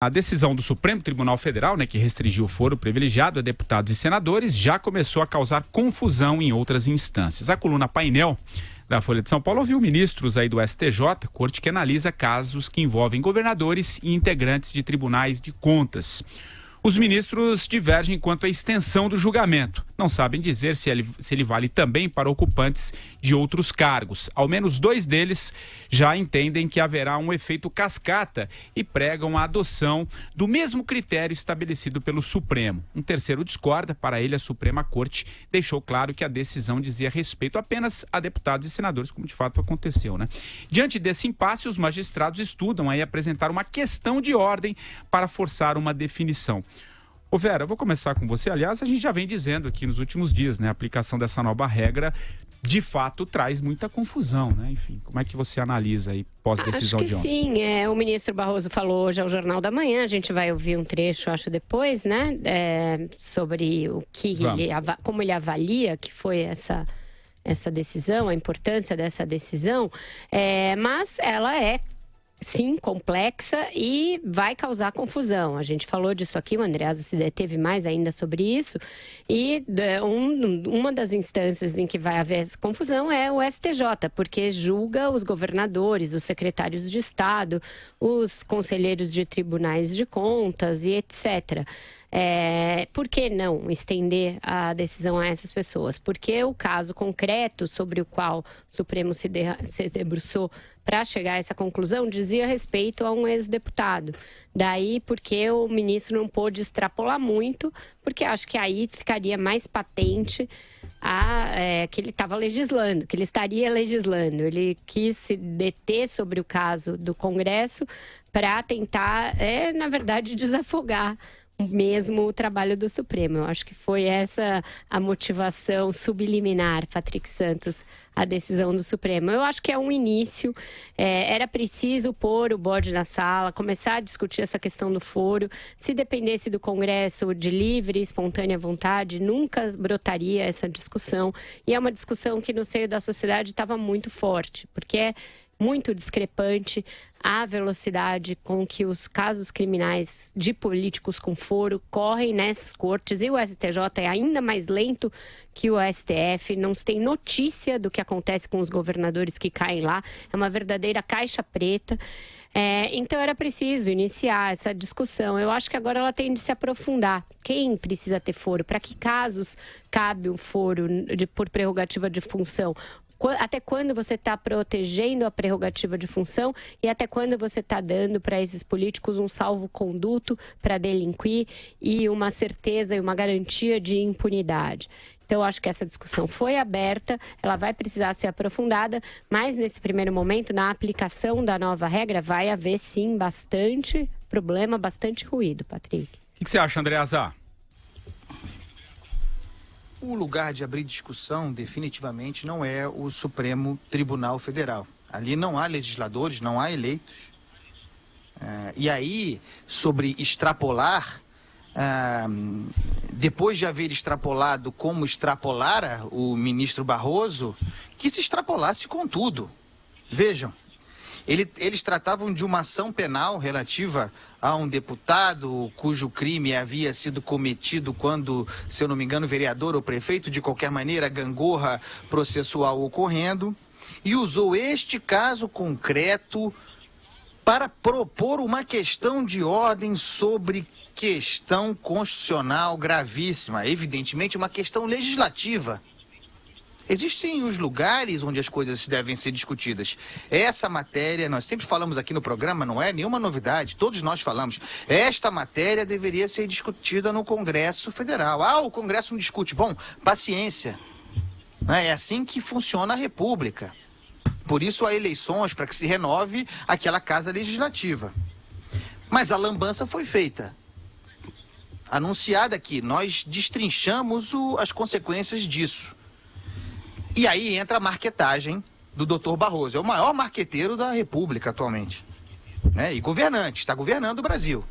A decisão do Supremo Tribunal Federal, que restringiu o foro privilegiado a deputados e senadores, já começou a causar confusão em outras instâncias. A coluna Painel da Folha de São Paulo ouviu ministros aí do STJ, corte que analisa casos que envolvem governadores e integrantes de tribunais de contas. Os ministros divergem quanto à extensão do julgamento. Não sabem dizer se ele vale também para ocupantes de outros cargos. Ao menos 2 deles já entendem que haverá um efeito cascata e pregam a adoção do mesmo critério estabelecido pelo Supremo. Um terceiro discorda. Para ele, a Suprema Corte deixou claro que a decisão dizia respeito apenas a deputados e senadores, como de fato aconteceu, Diante desse impasse, os magistrados estudam aí apresentar uma questão de ordem para forçar uma definição. Ô Vera, eu vou começar com você. Aliás, a gente já vem dizendo aqui nos últimos dias, a aplicação dessa nova regra de fato traz muita confusão, Enfim, como é que você analisa aí pós-decisão de ontem? Acho que sim, o ministro Barroso falou hoje ao Jornal da Manhã, a gente vai ouvir um trecho, acho, depois, sobre o que como ele avalia que foi essa decisão, a importância dessa decisão, mas ela é sim, complexa e vai causar confusão. A gente falou disso aqui, o Andreasa se deteve mais ainda sobre isso. E uma das instâncias em que vai haver essa confusão é o STJ, porque julga os governadores, os secretários de Estado, os conselheiros de tribunais de contas e etc. Por que não estender a decisão a essas pessoas? Porque o caso concreto sobre o qual o Supremo se debruçou para chegar a essa conclusão dizia respeito a um ex-deputado. Daí porque o ministro não pôde extrapolar muito, porque acho que aí ficaria mais patente que ele estava legislando, que ele estaria legislando. Ele quis se deter sobre o caso do Congresso para tentar, na verdade, desafogar mesmo o trabalho do Supremo. Eu acho que foi essa a motivação subliminar, Patrick Santos, a decisão do Supremo. Eu acho que é um início, era preciso pôr o bode na sala, começar a discutir essa questão do foro. Se dependesse do Congresso de livre e espontânea vontade, nunca brotaria essa discussão. E é uma discussão que no seio da sociedade estava muito forte, porque é muito discrepante a velocidade com que os casos criminais de políticos com foro correm nessas cortes, e o STJ é ainda mais lento que o STF, não se tem notícia do que acontece com os governadores que caem lá, é uma verdadeira caixa preta. Então era preciso iniciar essa discussão. Eu acho que agora ela tem de se aprofundar. Quem precisa ter foro? Para que casos cabe um foro por prerrogativa de função? Até quando você está protegendo a prerrogativa de função e até quando você está dando para esses políticos um salvo-conduto para delinquir e uma certeza e uma garantia de impunidade. Então, acho que essa discussão foi aberta, ela vai precisar ser aprofundada, mas nesse primeiro momento, na aplicação da nova regra, vai haver sim bastante problema, bastante ruído, Patrick. O que você acha, Andreasa? O lugar de abrir discussão definitivamente não é o Supremo Tribunal Federal. Ali não há legisladores, não há eleitos. E aí, sobre extrapolar, depois de haver extrapolado como extrapolara o ministro Barroso, que se extrapolasse com tudo. Vejam, eles tratavam de uma ação penal relativa a um deputado cujo crime havia sido cometido quando, se eu não me engano, vereador ou prefeito, de qualquer maneira, gangorra processual ocorrendo, e usou este caso concreto para propor uma questão de ordem sobre questão constitucional gravíssima, evidentemente uma questão legislativa. Existem os lugares onde as coisas devem ser discutidas. Essa matéria, nós sempre falamos aqui no programa, não é nenhuma novidade, todos nós falamos. Esta matéria deveria ser discutida no Congresso Federal. O Congresso não discute. Bom, paciência. É assim que funciona a República. Por isso há eleições para que se renove aquela casa legislativa. Mas a lambança foi feita. Anunciada aqui, nós destrinchamos as consequências disso. E aí entra a marquetagem do Dr. Barroso. É o maior marqueteiro da República atualmente. E governante, está governando o Brasil.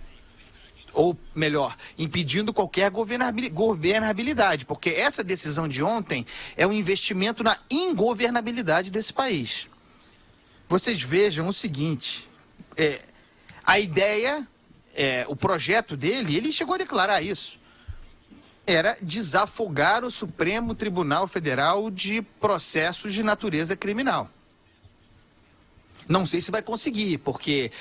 Ou melhor, impedindo qualquer governabilidade, porque essa decisão de ontem é um investimento na ingovernabilidade desse país. Vocês vejam o seguinte, a ideia o projeto dele, ele chegou a declarar isso, era desafogar o Supremo Tribunal Federal de processos de natureza criminal. Não sei se vai conseguir, porque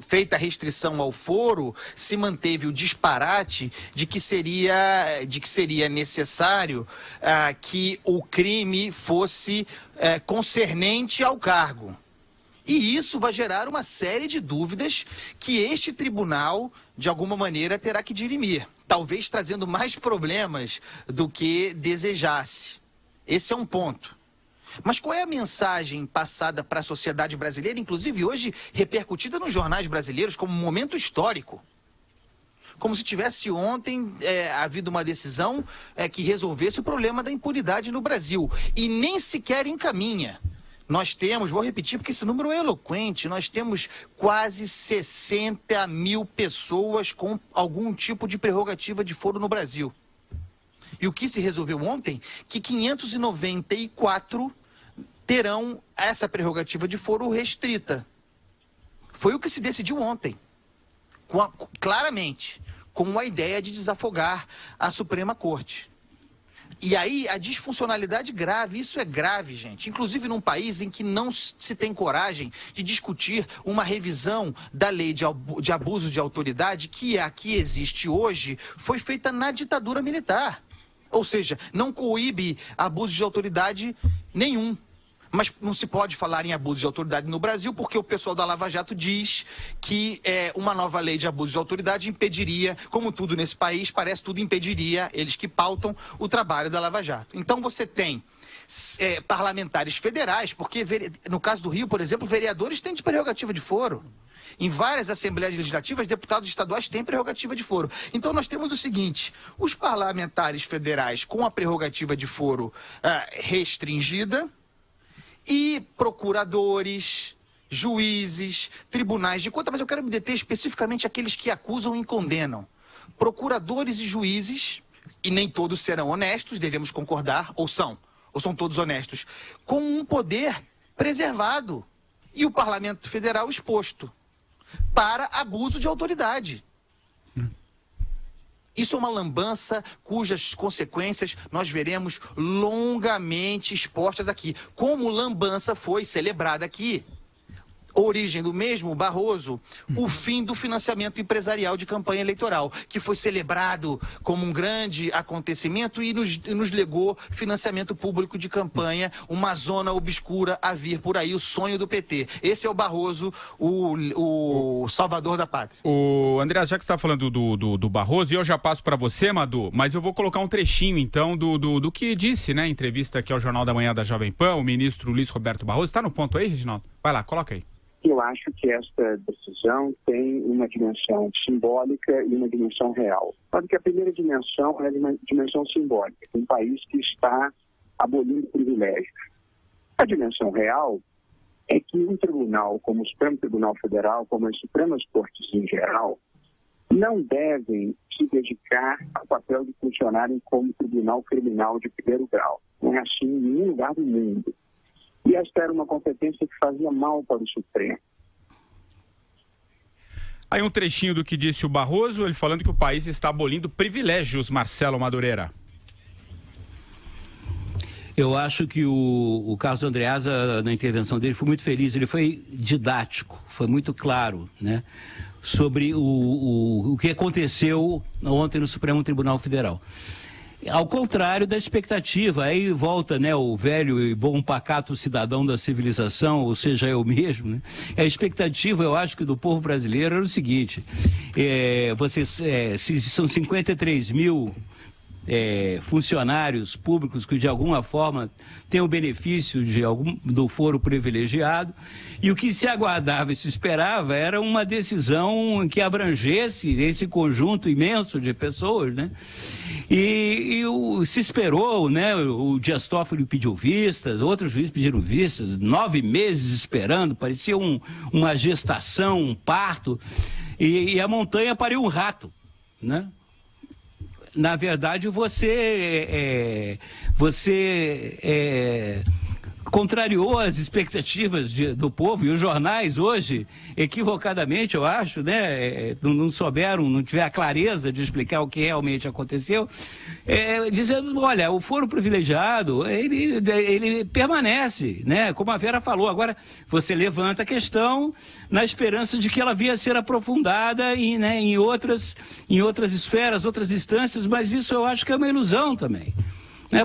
feita a restrição ao foro, se manteve o disparate de que seria necessário que o crime fosse concernente ao cargo. E isso vai gerar uma série de dúvidas que este tribunal, de alguma maneira, terá que dirimir. Talvez trazendo mais problemas do que desejasse. Esse é um ponto. Mas qual é a mensagem passada para a sociedade brasileira, inclusive hoje repercutida nos jornais brasileiros como um momento histórico? Como se tivesse ontem havido uma decisão que resolvesse o problema da impunidade no Brasil. E nem sequer encaminha. Nós temos, vou repetir porque esse número é eloquente, nós temos quase 60 mil pessoas com algum tipo de prerrogativa de foro no Brasil. E o que se resolveu ontem? Que 594 terão essa prerrogativa de foro restrita. Foi o que se decidiu ontem, claramente, com a ideia de desafogar a Suprema Corte. E aí a disfuncionalidade grave, isso é grave, gente. Inclusive num país em que não se tem coragem de discutir uma revisão da lei de abuso de autoridade, que aqui existe hoje, foi feita na ditadura militar. Ou seja, não coíbe abuso de autoridade nenhum. Mas não se pode falar em abuso de autoridade no Brasil porque o pessoal da Lava Jato diz que uma nova lei de abuso de autoridade impediria, como tudo nesse país, parece tudo impediria, eles que pautam o trabalho da Lava Jato. Então você tem parlamentares federais, porque no caso do Rio, por exemplo, vereadores têm de prerrogativa de foro. Em várias assembleias legislativas, deputados estaduais têm prerrogativa de foro. Então nós temos o seguinte, os parlamentares federais com a prerrogativa de foro restringida, e procuradores, juízes, tribunais de contas, mas eu quero me deter especificamente aqueles que acusam e condenam. Procuradores e juízes, e nem todos serão honestos, devemos concordar, ou são todos honestos, com um poder preservado e o Parlamento Federal exposto para abuso de autoridade. Isso é uma lambança cujas consequências nós veremos longamente expostas aqui. Como lambança foi celebrada aqui. Origem do mesmo Barroso, o fim do financiamento empresarial de campanha eleitoral, que foi celebrado como um grande acontecimento e nos legou financiamento público de campanha, uma zona obscura a vir por aí, o sonho do PT. Esse é o Barroso, o salvador da pátria. O André, já que você está falando do Barroso, e eu já passo para você, Madu, mas eu vou colocar um trechinho, então, do que disse, né, em entrevista aqui ao Jornal da Manhã da Jovem Pan, o ministro Luiz Roberto Barroso. Está no ponto aí, Reginaldo? Vai lá, coloca aí. Eu acho que esta decisão tem uma dimensão simbólica e uma dimensão real. Sabe que a primeira dimensão é uma dimensão simbólica, um país que está abolindo privilégios. A dimensão real é que um tribunal como o Supremo Tribunal Federal, como as Supremas Cortes em geral, não devem se dedicar ao papel de funcionarem como tribunal criminal de primeiro grau. Não é assim em nenhum lugar do mundo. E esta era uma competência que fazia mal para o Supremo. Aí um trechinho do que disse o Barroso, ele falando que o país está abolindo privilégios, Marcelo Madureira. Eu acho que o Carlos Andreasa, na intervenção dele, foi muito feliz, ele foi didático, foi muito claro, né, sobre o que aconteceu ontem no Supremo Tribunal Federal. Ao contrário da expectativa, aí volta, né, o velho e bom pacato cidadão da civilização, ou seja, eu mesmo, né? A expectativa, eu acho que do povo brasileiro era o seguinte, se são 53 mil funcionários públicos que de alguma forma têm o benefício do foro privilegiado, e o que se aguardava e se esperava era uma decisão que abrangesse esse conjunto imenso de pessoas, né? Se esperou, né? O Dias Toffoli pediu vistas, outros juízes pediram vistas, 9 meses esperando, parecia uma gestação, um parto, e a montanha pariu um rato, né? Na verdade, você contrariou as expectativas do povo, e os jornais hoje, equivocadamente, eu acho, né, não souberam, não tiveram a clareza de explicar o que realmente aconteceu, dizendo, olha, o foro privilegiado, ele permanece, né, como a Vera falou. Agora, você levanta a questão na esperança de que ela venha a ser aprofundada em outras esferas, outras instâncias, mas isso eu acho que é uma ilusão também.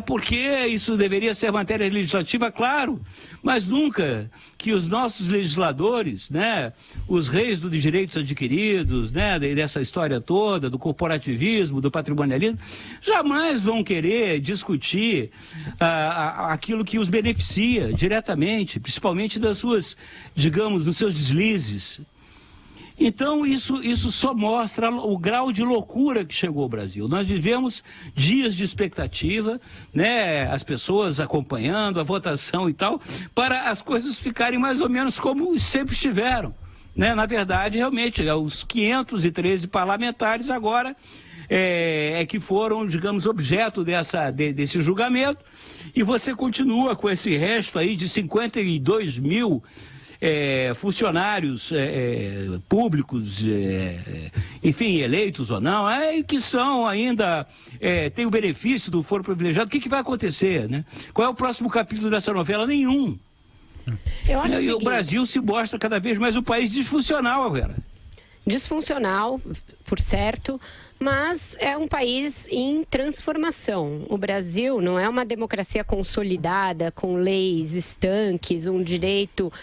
Porque isso deveria ser matéria legislativa, claro, mas nunca que os nossos legisladores, né, os reis dos direitos adquiridos, né, dessa história toda, do corporativismo, do patrimonialismo, jamais vão querer discutir aquilo que os beneficia diretamente, principalmente das suas, digamos, dos seus deslizes. Então, isso só mostra o grau de loucura que chegou ao Brasil. Nós vivemos dias de expectativa, né, as pessoas acompanhando a votação e tal, para as coisas ficarem mais ou menos como sempre estiveram. Né? Na verdade, realmente, os 513 parlamentares agora que foram, digamos, objeto desse julgamento, e você continua com esse resto aí de 52 mil funcionários públicos, enfim, eleitos ou não, que são ainda, têm o benefício do foro privilegiado. O que vai acontecer, né? Qual é o próximo capítulo dessa novela? Nenhum. Eu acho o Brasil se mostra cada vez mais um país disfuncional, Vera. Disfuncional, por certo, mas é um país em transformação. O Brasil não é uma democracia consolidada, com leis estanques, um direito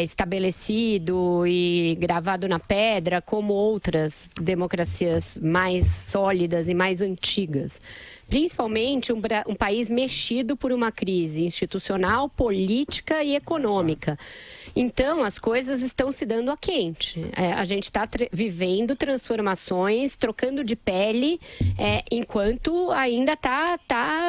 estabelecido e gravado na pedra, como outras democracias mais sólidas e mais antigas. Principalmente um país mexido por uma crise institucional, política e econômica. Então, as coisas estão se dando a quente. A gente está vivendo transformações, trocando de pele, enquanto ainda está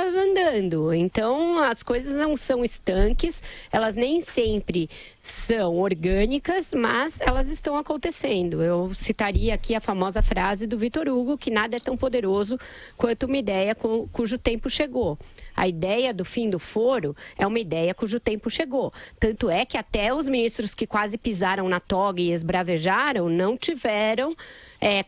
andando. Então, as coisas não são estanques, elas nem sempre são orgânicas, mas elas estão acontecendo. Eu citaria aqui a famosa frase do Vitor Hugo, que nada é tão poderoso quanto uma ideia cujo tempo chegou. A ideia do fim do foro é uma ideia cujo tempo chegou. Tanto é que até os ministros que quase pisaram na toga e esbravejaram não tiveram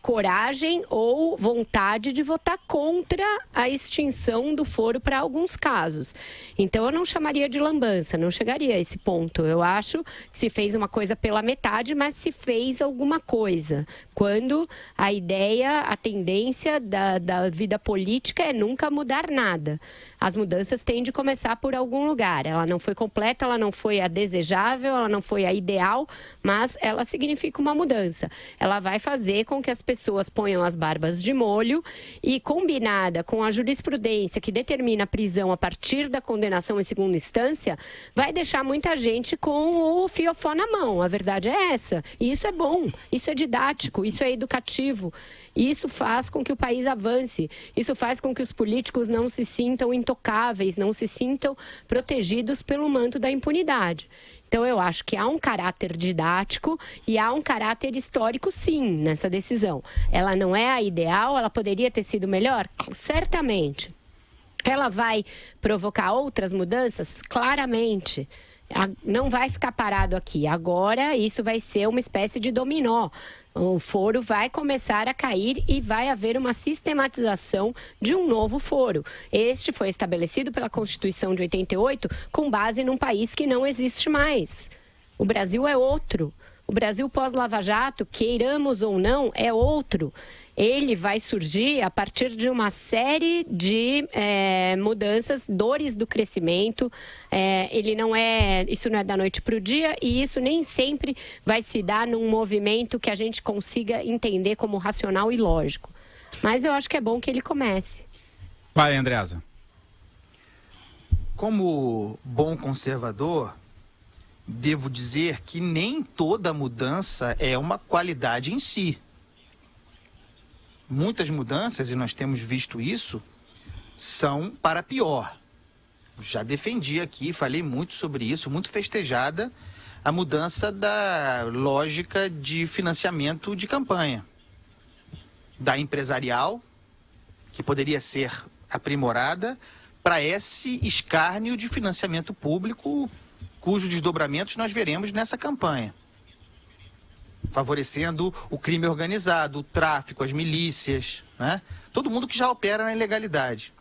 coragem ou vontade de votar contra a extinção do foro para alguns casos. Então, eu não chamaria de lambança, não chegaria a esse ponto. Eu acho que se fez uma coisa pela metade, mas se fez alguma coisa. Quando a ideia, a tendência da vida política é nunca mudar nada. As mudanças têm de começar por algum lugar. Ela não foi completa, ela não foi a desejável, ela não foi a ideal, mas ela significa uma mudança. Ela vai fazer com que as pessoas ponham as barbas de molho e, combinada com a jurisprudência que determina a prisão a partir da condenação em segunda instância, vai deixar muita gente com o fiofó na mão. A verdade é essa. E isso é bom, isso é didático, isso é educativo. Isso faz com que o país avance. Isso faz com que os políticos não se sintam intocáveis, não se sintam protegidos pelo manto da impunidade. Então, eu acho que há um caráter didático e há um caráter histórico, sim, nessa decisão. Ela não é a ideal, ela poderia ter sido melhor? Certamente. Ela vai provocar outras mudanças? Claramente. Não vai ficar parado aqui. Agora, isso vai ser uma espécie de dominó. O foro vai começar a cair e vai haver uma sistematização de um novo foro. Este foi estabelecido pela Constituição de 88 com base num país que não existe mais. O Brasil é outro. O Brasil pós-Lava Jato, queiramos ou não, é outro. Ele vai surgir a partir de uma série de mudanças, dores do crescimento. Isso não é da noite para o dia e isso nem sempre vai se dar num movimento que a gente consiga entender como racional e lógico. Mas eu acho que é bom que ele comece. Vai, Andreasa. Como bom conservador, devo dizer que nem toda mudança é uma qualidade em si. Muitas mudanças, e nós temos visto isso, são para pior. Já defendi aqui, falei muito sobre isso, muito festejada, a mudança da lógica de financiamento de campanha. Da empresarial, que poderia ser aprimorada, para esse escárnio de financiamento público cujos desdobramentos nós veremos nessa campanha, favorecendo o crime organizado, o tráfico, as milícias, né? Todo mundo que já opera na ilegalidade.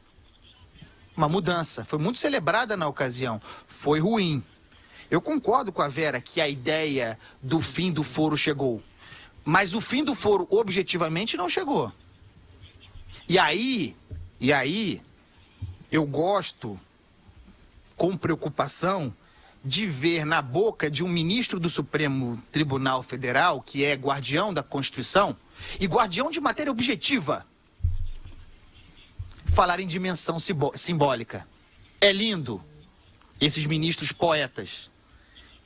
Uma mudança, foi muito celebrada na ocasião, foi ruim. Eu concordo com a Vera que a ideia do fim do foro chegou, mas o fim do foro objetivamente não chegou. E aí, eu gosto, com preocupação, de ver na boca de um ministro do Supremo Tribunal Federal, que é guardião da Constituição e guardião de matéria objetiva, falar em dimensão simbólica. É lindo, esses ministros poetas,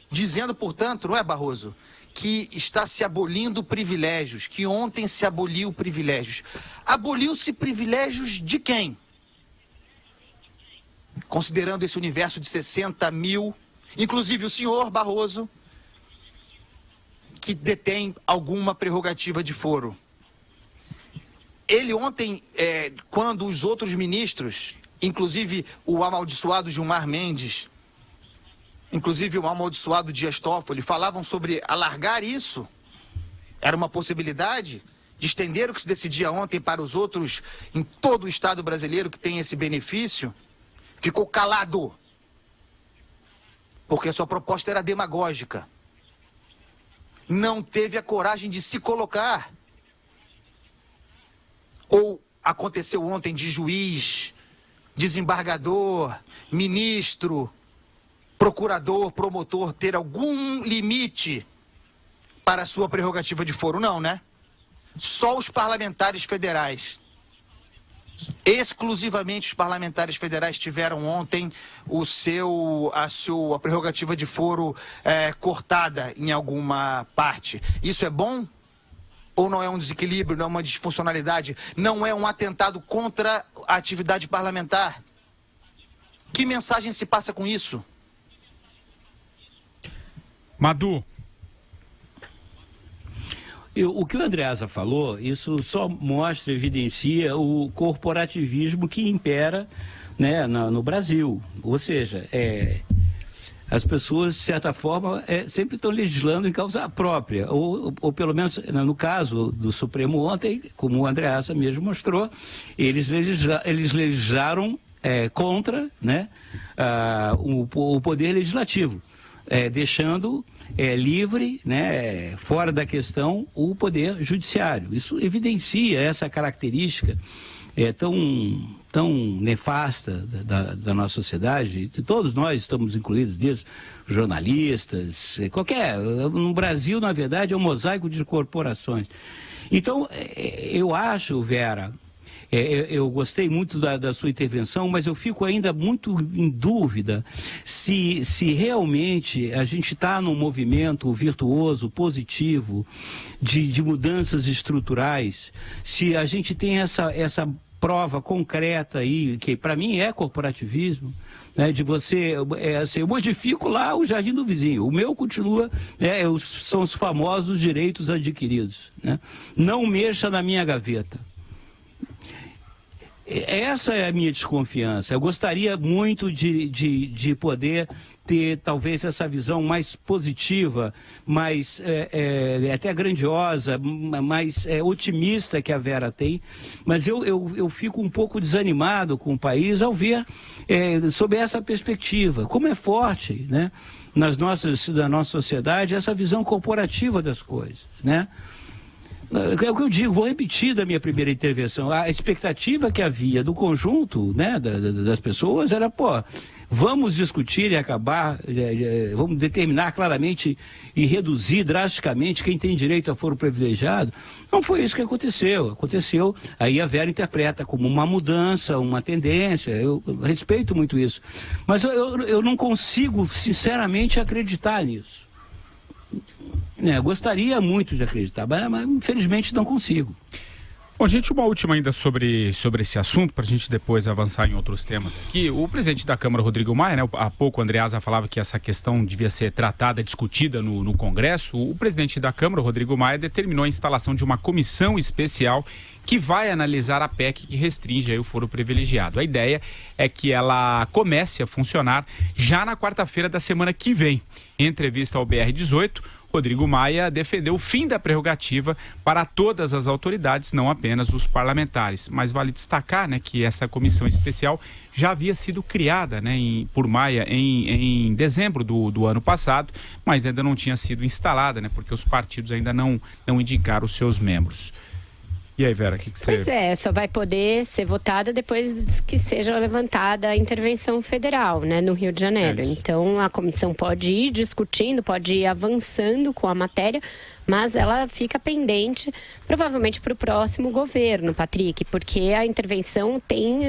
dizendo, portanto, não é, Barroso, que está se abolindo privilégios, que ontem se aboliu privilégios. Aboliu-se privilégios de quem? Considerando esse universo de 60 mil, inclusive o senhor Barroso, que detém alguma prerrogativa de foro. Ele ontem, quando os outros ministros, inclusive o amaldiçoado Gilmar Mendes, inclusive o amaldiçoado Dias Toffoli, falavam sobre alargar isso, era uma possibilidade de estender o que se decidia ontem para os outros em todo o Estado brasileiro que tem esse benefício, ficou calado, porque a sua proposta era demagógica. Não teve a coragem de se colocar. Ou aconteceu ontem de juiz, desembargador, ministro, procurador, promotor ter algum limite para a sua prerrogativa de foro? Não, né? Só os parlamentares federais, exclusivamente os parlamentares federais tiveram ontem a prerrogativa de foro cortada em alguma parte. Isso é bom? Ou não é um desequilíbrio, não é uma disfuncionalidade, não é um atentado contra a atividade parlamentar? Que mensagem se passa com isso? Madu. O que o Andreasa falou, isso só mostra, evidencia o corporativismo que impera, né, no Brasil. Ou seja, as pessoas, de certa forma, sempre estão legislando em causa própria. Ou pelo menos, no caso do Supremo ontem, como o Andreasa mesmo mostrou, eles legislaram contra, né, o poder legislativo, deixando livre, né, fora da questão, o poder judiciário. Isso evidencia essa característica tão nefasta da nossa sociedade. Todos nós estamos incluídos nisso, jornalistas, no Brasil, na verdade, é um mosaico de corporações. Então, eu acho, Vera, eu gostei muito da sua intervenção, mas eu fico ainda muito em dúvida se realmente a gente está num movimento virtuoso, positivo, de mudanças estruturais, se a gente tem essa prova concreta aí, que para mim é corporativismo, né, de você, assim, eu modifico lá o jardim do vizinho, o meu continua, são os famosos direitos adquiridos, né? Não mexa na minha gaveta. Essa é a minha desconfiança. Eu gostaria muito de poder ter talvez essa visão mais positiva, mais até grandiosa, mais otimista que a Vera tem, mas eu fico um pouco desanimado com o país ao ver sob essa perspectiva. Como é forte, né, da nossa sociedade essa visão corporativa das coisas, né? É o que eu digo, vou repetir da minha primeira intervenção. A expectativa que havia do conjunto, né, das pessoas era, vamos discutir e acabar, vamos determinar claramente e reduzir drasticamente quem tem direito a foro privilegiado. Não foi isso que aconteceu. Aconteceu, aí a Vera interpreta como uma mudança, uma tendência. Eu respeito muito isso. Mas eu não consigo, sinceramente, acreditar nisso. Gostaria muito de acreditar, mas infelizmente não consigo. Bom, gente, uma última ainda sobre esse assunto, para a gente depois avançar em outros temas aqui. O presidente da Câmara, Rodrigo Maia, né, há pouco o Andreasa falava que essa questão devia ser tratada, discutida no Congresso. O presidente da Câmara, Rodrigo Maia, determinou a instalação de uma comissão especial que vai analisar a PEC que restringe aí o foro privilegiado. A ideia é que ela comece a funcionar já na quarta-feira da semana que vem. Em entrevista ao BR-18, Rodrigo Maia defendeu o fim da prerrogativa para todas as autoridades, não apenas os parlamentares. Mas vale destacar, né, que essa comissão especial já havia sido criada, né, por Maia em dezembro do ano passado, mas ainda não tinha sido instalada, né, porque os partidos ainda não indicaram os seus membros. E aí, Vera, o que você... Pois é, só vai poder ser votada depois que seja levantada a intervenção federal, né, no Rio de Janeiro. Então, a comissão pode ir discutindo, pode ir avançando com a matéria, mas ela fica pendente, provavelmente, para o próximo governo, Patrick, porque a intervenção tem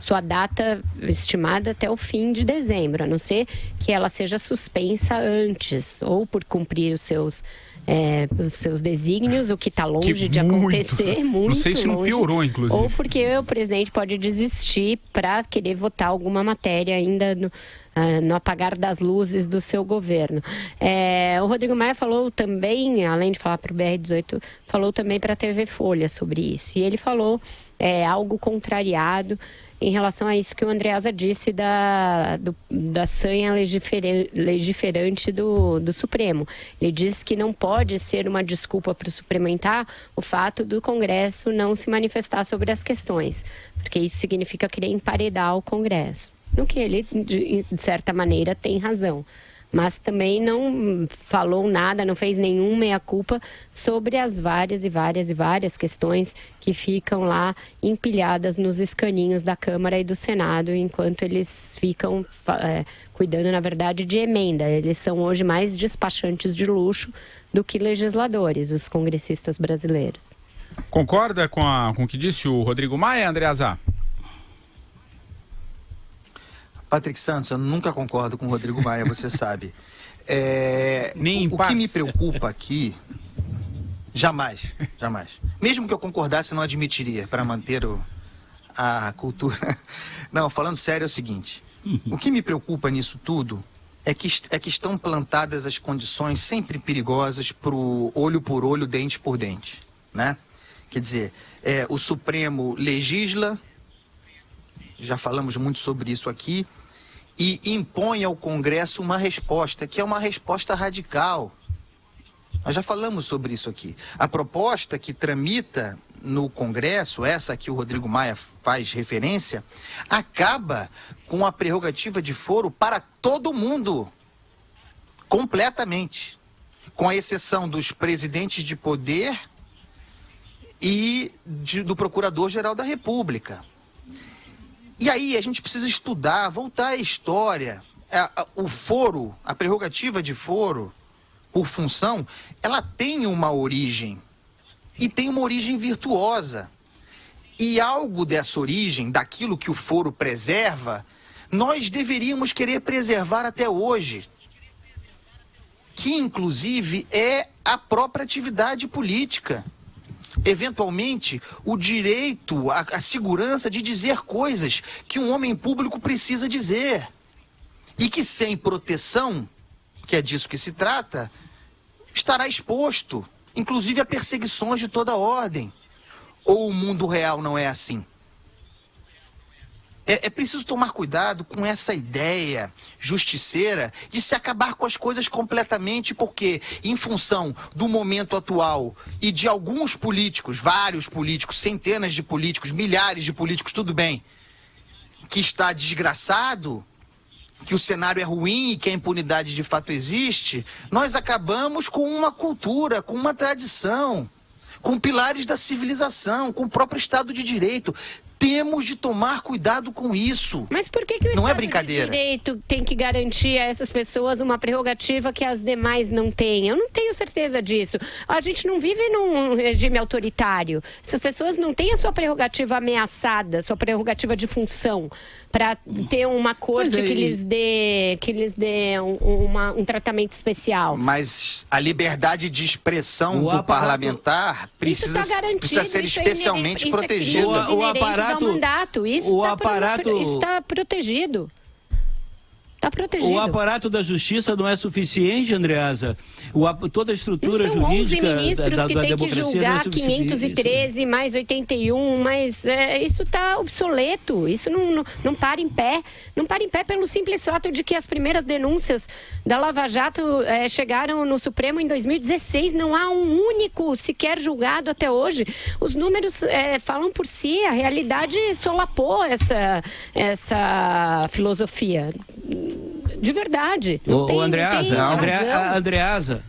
sua data estimada até o fim de dezembro, a não ser que ela seja suspensa antes, ou por cumprir os seus desígnios, o que está longe de acontecer, muito não sei se não piorou, inclusive. Ou porque o presidente pode desistir para querer votar alguma matéria ainda no apagar das luzes do seu governo. O Rodrigo Maia falou também, além de falar para o BR-18, falou também para a TV Folha sobre isso. E ele falou algo contrariado em relação a isso que o Andreasa disse da sanha legiferante do Supremo. Ele disse que não pode ser uma desculpa para o suplementar o fato do Congresso não se manifestar sobre as questões, porque isso significa querer emparedar o Congresso. No que ele, de certa maneira, tem razão. Mas também não falou nada, não fez nenhum meia-culpa sobre as várias questões que ficam lá empilhadas nos escaninhos da Câmara e do Senado, enquanto eles ficam cuidando, na verdade, de emenda. Eles são hoje mais despachantes de luxo do que legisladores, os congressistas brasileiros. Concorda com o que disse o Rodrigo Maia, Andreasa? Patrick Santos, eu nunca concordo com o Rodrigo Maia, você sabe. O que me preocupa aqui, jamais. Mesmo que eu concordasse, não admitiria, para manter a cultura. Não, falando sério, é o seguinte. O que me preocupa nisso tudo é que estão plantadas as condições sempre perigosas para o olho por olho, dente por dente, né? Quer dizer, o Supremo legisla, já falamos muito sobre isso aqui, e impõe ao Congresso uma resposta, que é uma resposta radical. Nós já falamos sobre isso aqui. A proposta que tramita no Congresso, essa que o Rodrigo Maia faz referência, acaba com a prerrogativa de foro para todo mundo, completamente, com a exceção dos presidentes de poder e do Procurador-Geral da República. E aí a gente precisa estudar, voltar à história. O foro, a prerrogativa de foro, por função, ela tem uma origem. E tem uma origem virtuosa. E algo dessa origem, daquilo que o foro preserva, nós deveríamos querer preservar até hoje. Que, inclusive, é a própria atividade política. Eventualmente, o direito, a segurança de dizer coisas que um homem público precisa dizer. E que sem proteção, que é disso que se trata, estará exposto, inclusive a perseguições de toda ordem. Ou o mundo real não é assim? É preciso tomar cuidado com essa ideia justiceira de se acabar com as coisas completamente, porque em função do momento atual e de alguns políticos, vários políticos, centenas de políticos, milhares de políticos, tudo bem, que está desgraçado, que o cenário é ruim e que a impunidade de fato existe, nós acabamos com uma cultura, com uma tradição, com pilares da civilização, com o próprio Estado de Direito. Temos de tomar cuidado com isso. Mas por que o não Estado é brincadeira. de Direito tem que garantir a essas pessoas uma prerrogativa que as demais não têm? Eu não tenho certeza disso. A gente não vive num regime autoritário. Essas pessoas não têm a sua prerrogativa ameaçada, sua prerrogativa de função, para ter uma corte que lhes dê um tratamento especial. Mas a liberdade de expressão do parlamentar precisa ser especialmente protegida. O aparato mandato. Isso está protegido. Está protegido. O aparato da justiça não é suficiente, Andreasa? Toda a estrutura jurídica São 11 ministros que tem que julgar 513 mais 81, mas isso está obsoleto. Isso não para em pé. Não para em pé pelo simples fato de que as primeiras denúncias da Lava Jato chegaram no Supremo em 2016. Não há um único sequer julgado até hoje. Os números falam por si. A realidade solapou essa filosofia. De verdade. Andreasa.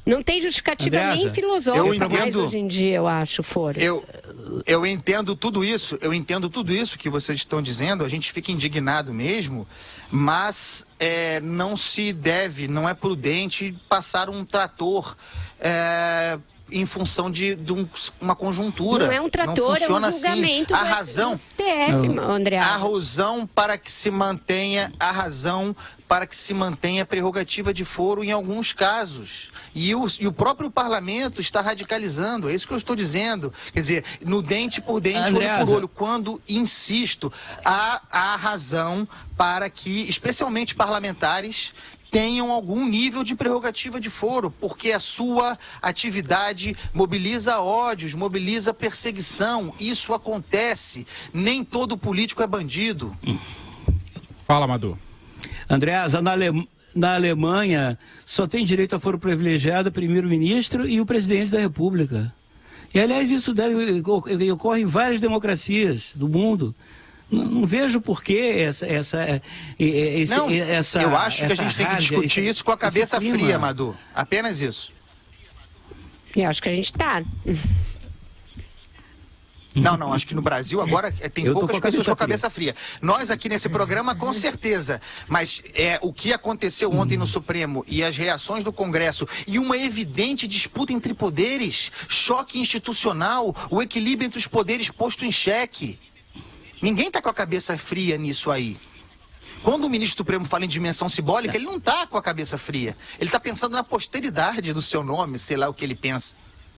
Não tem justificativa nem filosófica mais hoje em dia, eu acho, fora. Eu entendo tudo isso, que vocês estão dizendo, a gente fica indignado mesmo, mas não é prudente passar um trator em função de uma conjuntura. Não é um trator, não funciona é um julgamento assim. do STF, André. A razão para que se mantenha a prerrogativa de foro em alguns casos. E o próprio parlamento está radicalizando, é isso que eu estou dizendo. Quer dizer, no dente por dente, olho por olho. Quando, insisto, há razão para que, especialmente parlamentares, tenham algum nível de prerrogativa de foro, porque a sua atividade mobiliza ódios, mobiliza perseguição. Isso acontece. Nem todo político é bandido. Fala, Madu. Andreasa, na Alemanha só tem direito a foro privilegiado o primeiro-ministro e o presidente da República. E, aliás, isso ocorre em várias democracias do mundo. Não vejo por que eu acho que a gente tem que discutir isso com a cabeça fria, Madu. Apenas isso. Eu acho que a gente está. Não, acho que no Brasil agora tem poucas pessoas com a cabeça fria. Nós aqui nesse programa, com certeza. Mas o que aconteceu ontem no Supremo e as reações do Congresso e uma evidente disputa entre poderes, choque institucional, o equilíbrio entre os poderes posto em xeque. Ninguém está com a cabeça fria nisso aí. Quando o ministro Supremo fala em dimensão simbólica, ele não está com a cabeça fria. Ele está pensando na posteridade do seu nome, sei lá o que ele pensa.